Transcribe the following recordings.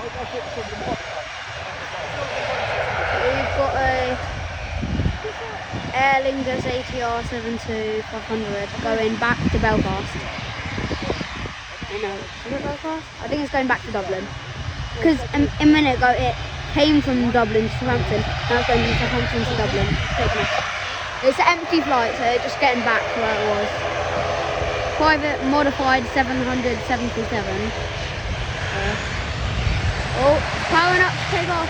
We've got a Lingus ATR-72-500 going back to Belfast. No, is it Belfast? I think it's going back to Dublin. Because a minute ago it came from Dublin to Southampton. Now it's going from Southampton to Dublin. It's an empty flight, so it's just getting back to where it was. Private modified 700 737. Oh, powering up to take off.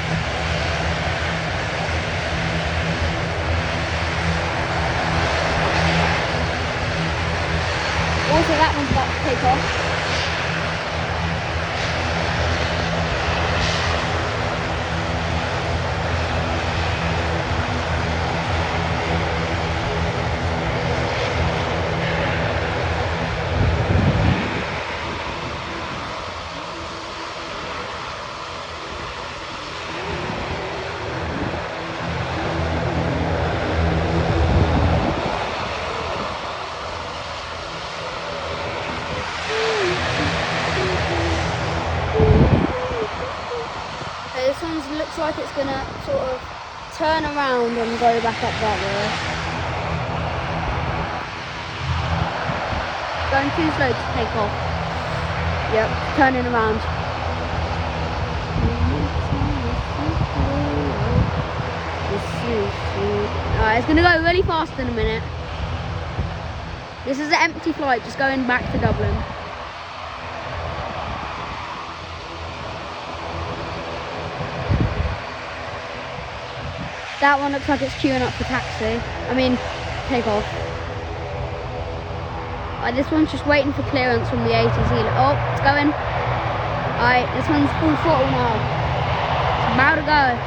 Also, that one's about to take off. This one looks like it's gonna sort of turn around and go back up that way. Going too slow to take off. Yep, turning around. Alright, it's gonna go really fast in a minute. This is an empty flight, just going back to Dublin. That one looks like it's queuing up for taxi. Take off. This one's just waiting for clearance from the ATC. Oh, it's going. Alright, this one's full throttle now. It's about to go.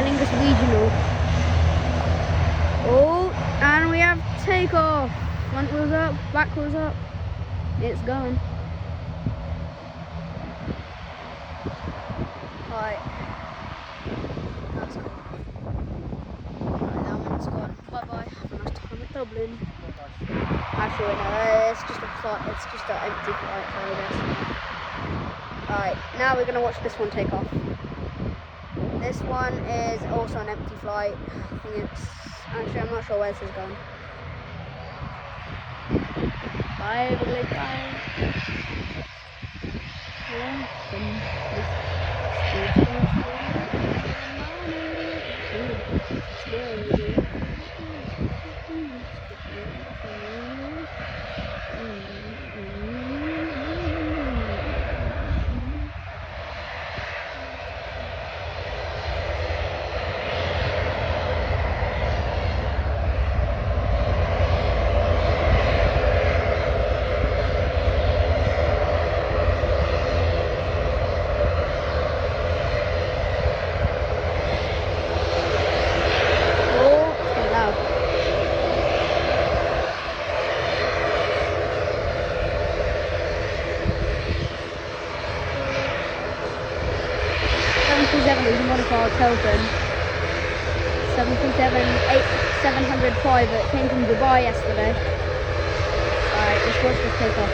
Lingus Regional. Oh, and we have takeoff. Front wheels up, back wheels up. It's going. Right. That's cool. Right, that one's gone. Bye bye. Have a nice time at Dublin. Actually, no, it's just a flight. It's just an empty flight, so I guess. Alright, now we're gonna watch this one take off. This one is also an empty flight. I think it's actually, I'm not sure where this is going. Bye, bye. Is a modified Telford 700 private, came from Dubai yesterday. Alright, let's watch this take off.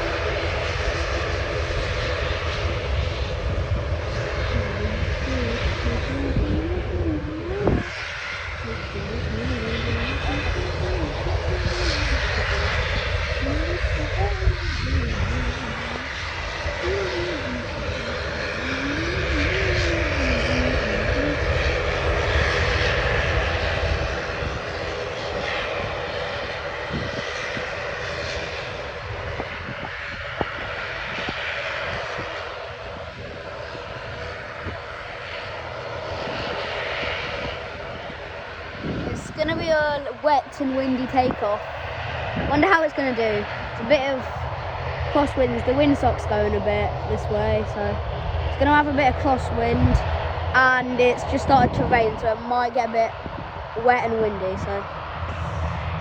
It's going to be a wet and windy takeoff. Wonder how it's going to do. It's a bit of crosswinds. The windsock's going a bit this way, so it's going to have a bit of crosswind, and it's just started to rain, so it might get a bit wet and windy. So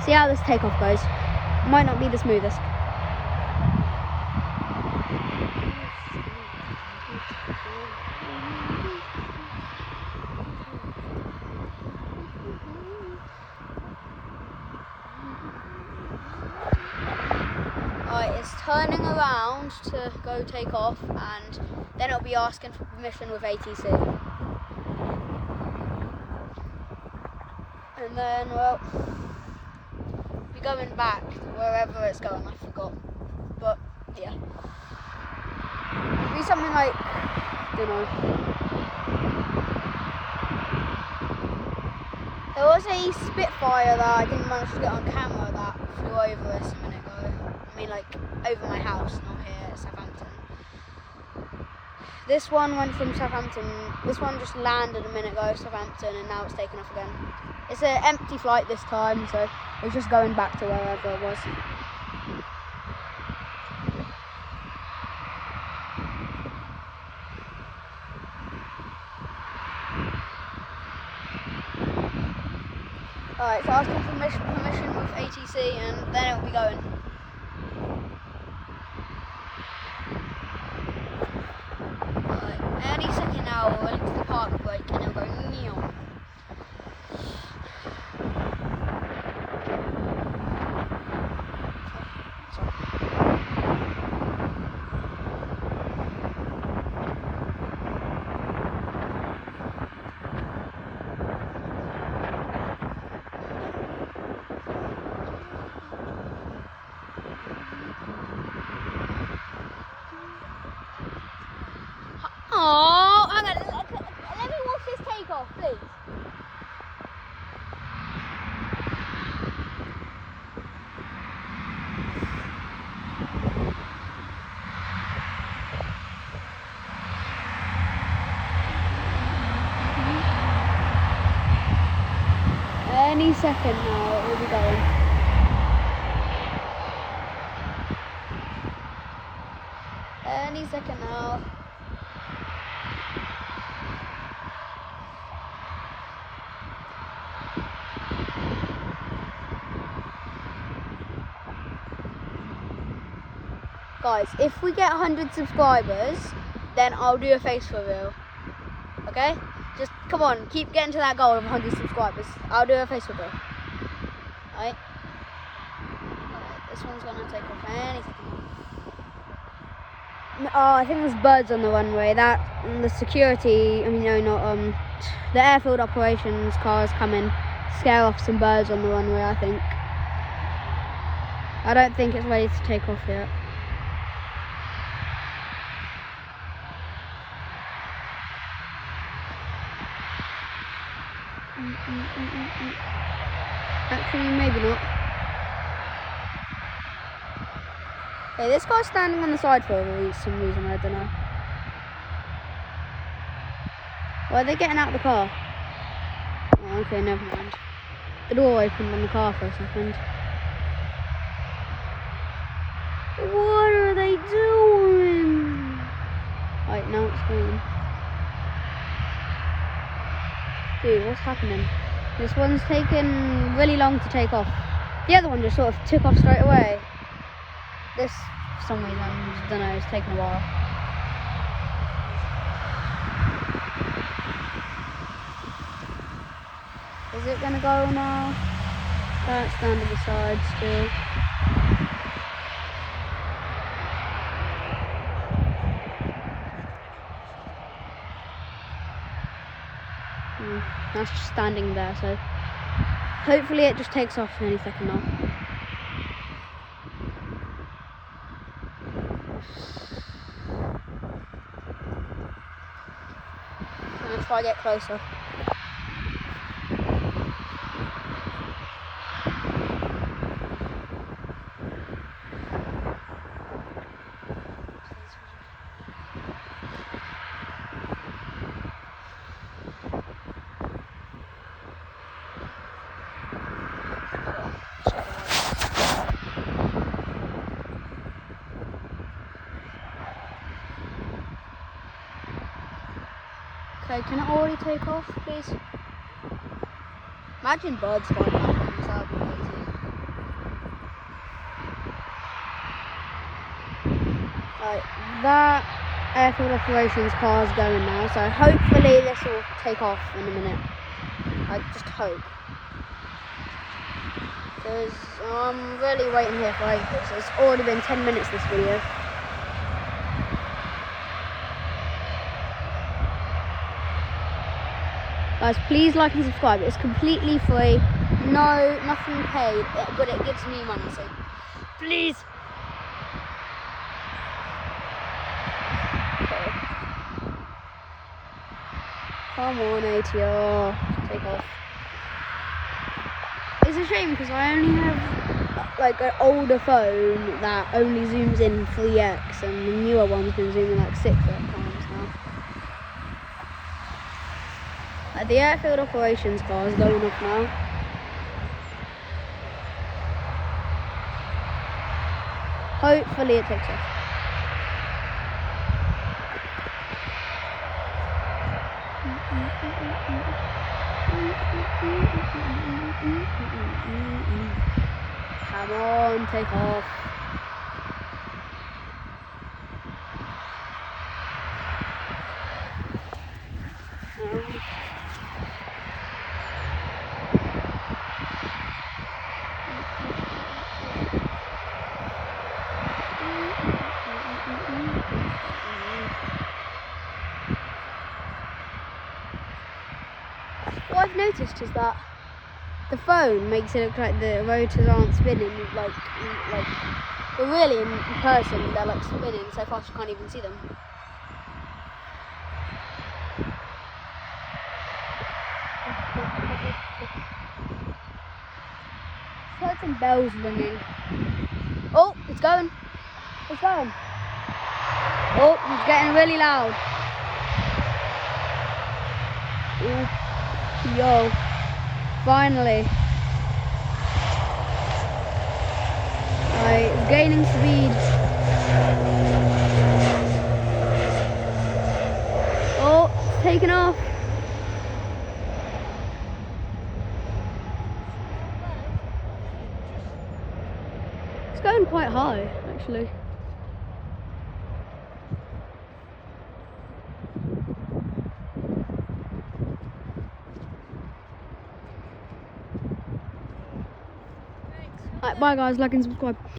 see how this takeoff goes. Might not be the smoothest. turning around to go take off, and then it'll be asking for permission with ATC. And then, well, be going back to wherever it's going, I forgot. But, yeah. It'll be something like, I don't know. There was a Spitfire that I didn't manage to get on camera that flew over us a minute ago. I mean, like, over my house, not here at Southampton. This one went from Southampton, this one just landed a minute ago at Southampton, and now it's taken off again. It's an empty flight this time, so it's just going back to wherever it was. Alright, so asking for permission with ATC, and then it'll be going. Alright, any second now we'll into the park brake and it'll go meow. Oh, hang on, let me watch this take off, please. Any second now it will be going. Any second now. Guys, if we get 100 subscribers, then I'll do a face reveal. Okay? Just come on, keep getting to that goal of 100 subscribers. I'll do a face reveal. Alright? This one's gonna take off anything. Oh, I think there's birds on the runway. That and the security, I mean, no, not the airfield operations cars come in, scare off some birds on the runway, I think. I don't think it's ready to take off yet. Actually, maybe not. Okay, this guy's standing on the side for some reason, I don't know. Why are they getting out of the car? Oh, okay, never mind. The door opened on the car for a second. What are they doing? Right, now it's going. Dude, what's happening? This one's taken really long to take off. The other one just sort of took off straight away. This, for some reason, I don't know, it's taken a while. Is it gonna go now? That's down to the side still. That's just standing there, so hopefully it just takes off any second now. I'm gonna try to get closer. Okay, can it already take off, please? Imagine birds flying out of this, that would be crazy. Right, that airfield operations car is going now, so hopefully this will take off in a minute. I just hope. because I'm really waiting here for ages. It's already been 10 minutes this video. Guys, please like and subscribe. It's completely free. No, nothing paid, but it gives me money, so please. Okay. Come on, ATR, take off. It's a shame because I only have like an older phone that only zooms in 3x, and the newer one's been zooming like 6x times now. The airfield operations car is going off now. Hopefully it takes off. Come on, take off. What I've noticed is that the phone makes it look like the rotors aren't spinning, like but really in person they're like spinning so fast you can't even see them. Heard some bells ringing. Oh, it's going. It's going. Oh, it's getting really loud. Ooh. Yo, finally. Right, it's gaining speed. Oh, it's taken off. It's going quite high, actually. Right, bye guys, like and subscribe.